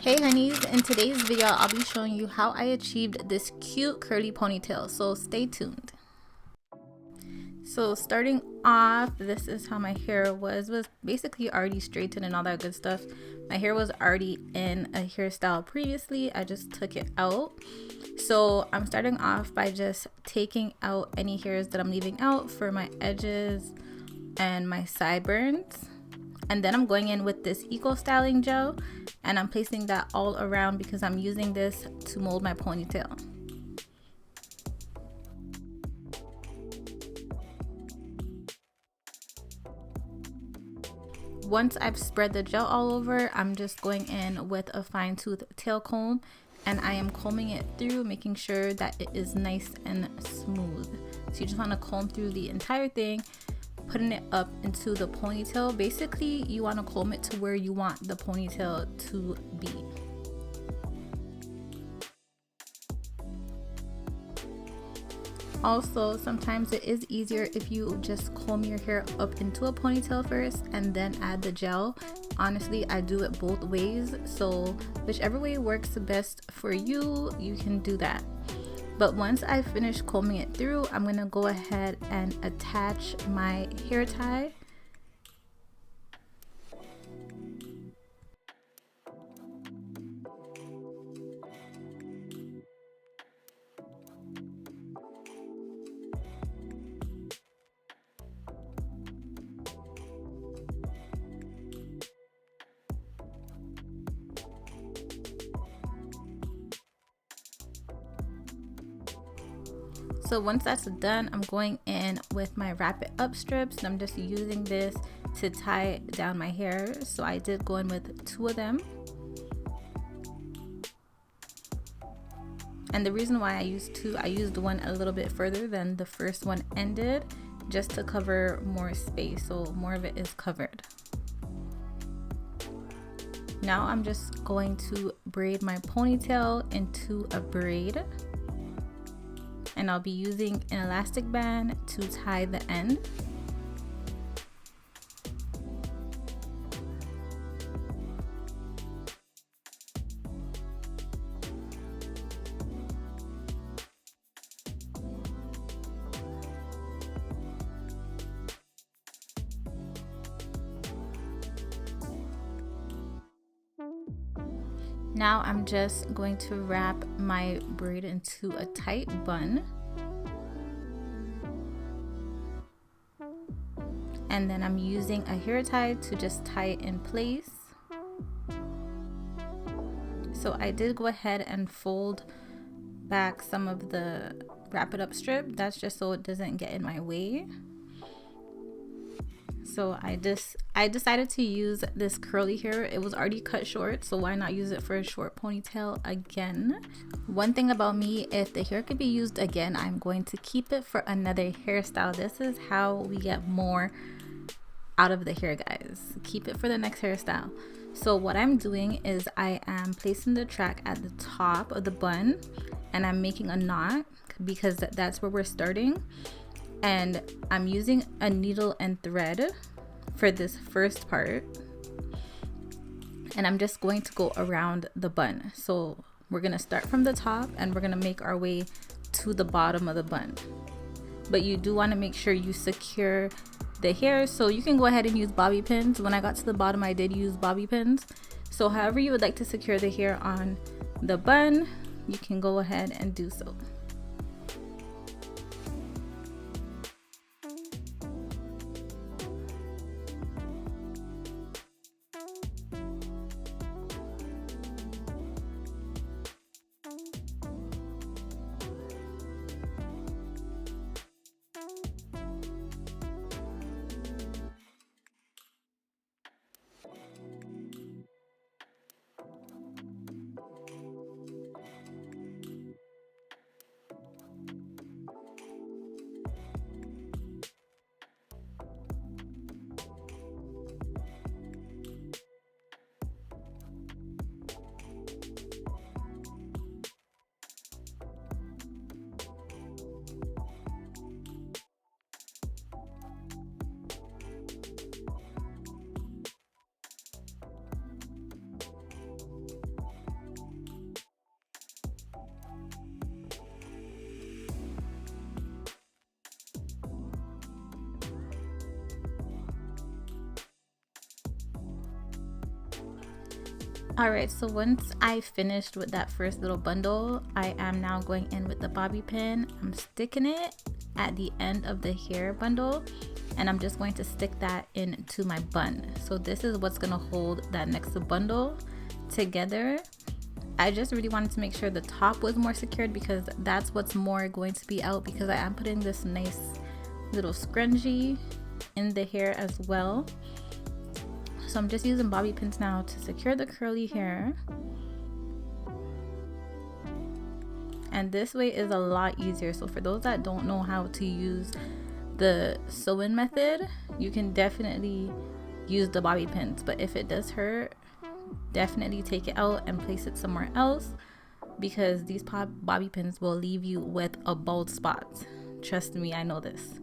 Hey honeys, in today's video I'll be showing you how I achieved this cute curly ponytail, so stay tuned. So starting off, this is how my hair was basically already straightened and all that good stuff. My hair was already in a hairstyle previously, I just took it out. So I'm starting off by just taking out any hairs that I'm leaving out for my edges and my sideburns. And then I'm going in with this eco styling gel and I'm placing that all around because I'm using this to mold my ponytail. Once I've spread the gel all over, I'm just going in with a fine tooth tail comb and I am combing it through, making sure that it is nice and smooth. So you just want to comb through the entire thing, putting it up into the ponytail. Basically, you want to comb it to where you want the ponytail to be. Also, sometimes it is easier if you just comb your hair up into a ponytail first and then add the gel. Honestly, I do it both ways, so whichever way works best for you, you can do that. But once I finish combing it through, I'm going to go ahead and attach my hair tie. So once that's done, I'm going in with my wrap it up strips and I'm just using this to tie down my hair. So I did go in with 2 of them. And the reason why I used 2, I used one a little bit further than the first one ended, just to cover more space, so more of it is covered. Now I'm just going to braid my ponytail into a braid. And I'll be using an elastic band to tie the end. Now I'm just going to wrap my braid into a tight bun. And then I'm using a hair tie to just tie it in place. So I did go ahead and fold back some of the wrap it up strip. That's just so it doesn't get in my way. So I decided to use this curly hair. It was already cut short, so why not use it for a short ponytail again? One thing about me, if the hair could be used again, I'm going to keep it for another hairstyle. This is how we get more out of the hair, guys. Keep it for the next hairstyle. So what I'm doing is I am placing the track at the top of the bun and I'm making a knot because that's where we're starting. And I'm using a needle and thread for this first part. And I'm just going to go around the bun. So we're gonna start from the top and we're gonna make our way to the bottom of the bun. But you do want to make sure you secure the hair, so you can go ahead and use bobby pins. When I got to the bottom, I did use bobby pins. So however you would like to secure the hair on the bun, you can go ahead and do so. Alright, so once I finished with that first little bundle, I am now going in with the bobby pin. I'm sticking it at the end of the hair bundle, and I'm just going to stick that into my bun. So this is what's going to hold that next bundle together. I just really wanted to make sure the top was more secured because that's what's more going to be out, because I am putting this nice little scrunchie in the hair as well. So I'm just using bobby pins now to secure the curly hair. And this way is a lot easier. So for those that don't know how to use the sew-in method, you can definitely use the bobby pins. But if it does hurt, definitely take it out and place it somewhere else, because these bobby pins will leave you with a bald spot. Trust me, I know this.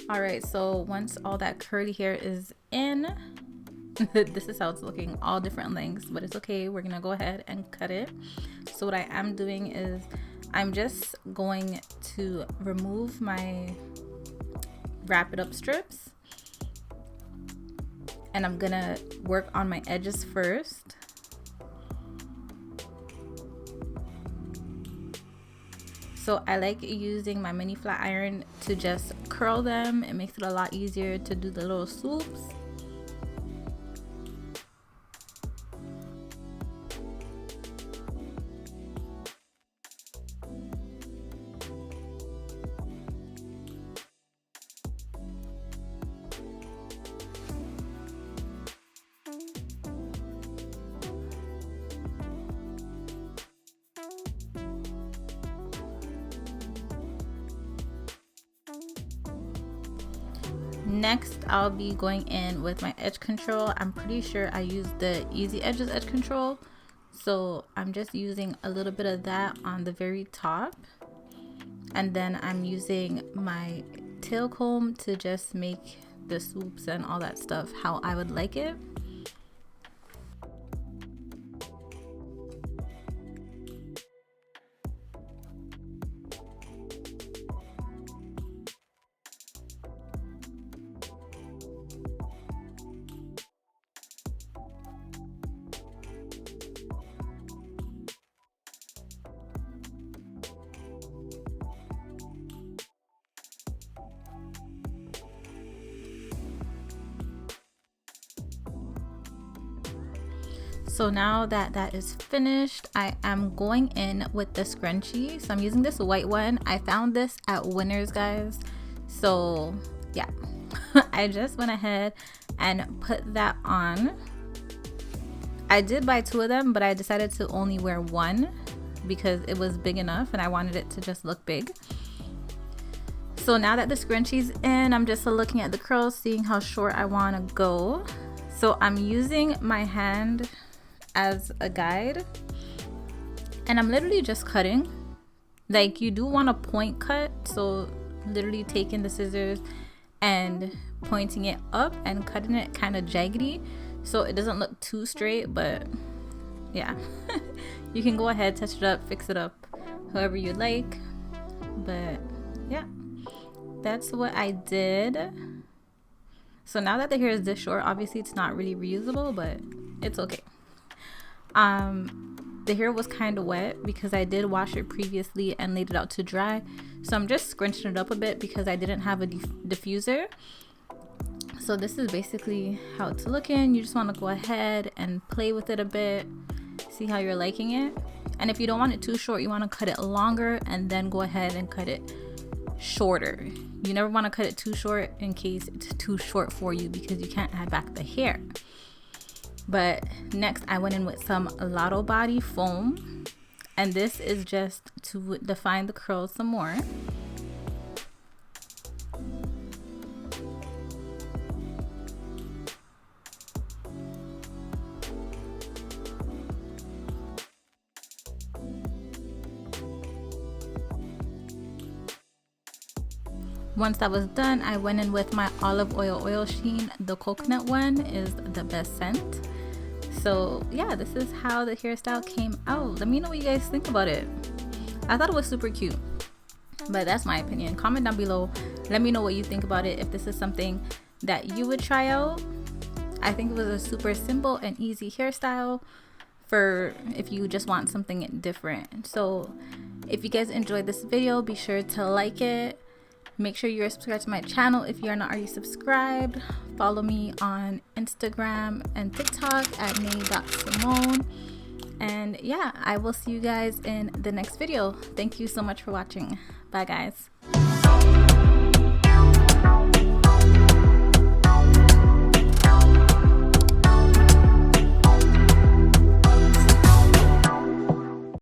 Alright, so once all that curly hair is in, this is how it's looking, all different lengths, but it's okay. We're gonna go ahead and cut it. So what I am doing is I'm just going to remove my wrap it up strips, and I'm gonna work on my edges first. So I like using my mini flat iron to just curl them. It makes it a lot easier to do the little swoops. Next, I'll be going in with my edge control. I'm pretty sure I used the Easy Edges edge control, so I'm just using a little bit of that on the very top, and then I'm using my tail comb to just make the swoops and all that stuff how I would like it. So now that that is finished, I am going in with the scrunchie. So I'm using this white one. I found this at Winners, guys. So yeah, I just went ahead and put that on. I did buy 2 of them, but I decided to only wear 1 because it was big enough and I wanted it to just look big. So now that the scrunchie's in, I'm just looking at the curls, seeing how short I want to go. So I'm using my hand as a guide, and I'm literally just cutting. Like, you do want a point cut, so literally taking the scissors and pointing it up and cutting it kind of jaggedy so it doesn't look too straight. But yeah, you can go ahead, touch it up, fix it up however you like. But yeah, that's what I did. So now that the hair is this short, obviously it's not really reusable, but it's okay. The hair was kind of wet because I did wash it previously and laid it out to dry. So I'm just scrunching it up a bit because I didn't have a diffuser. So this is basically how it's looking. You just want to go ahead and play with it a bit, see how you're liking it. And if you don't want it too short, you want to cut it longer and then go ahead and cut it shorter. You never want to cut it too short in case it's too short for you, because you can't add back the hair. But next I went in with some Lotto body foam, and this is just to define the curls some more. Once that was done, I went in with my olive oil sheen. The coconut one is the best scent. So yeah, this is how the hairstyle came out. Let me know what you guys think about it. I thought it was super cute, but that's my opinion. Comment down below, let me know what you think about it, if this is something that you would try out. I think it was a super simple and easy hairstyle for if you just want something different. So if you guys enjoyed this video, be sure to like it. Make sure you're subscribed to my channel if you're not already subscribed. Follow me on Instagram and TikTok at Nae.Simone. And yeah, I will see you guys in the next video. Thank you so much for watching. Bye guys.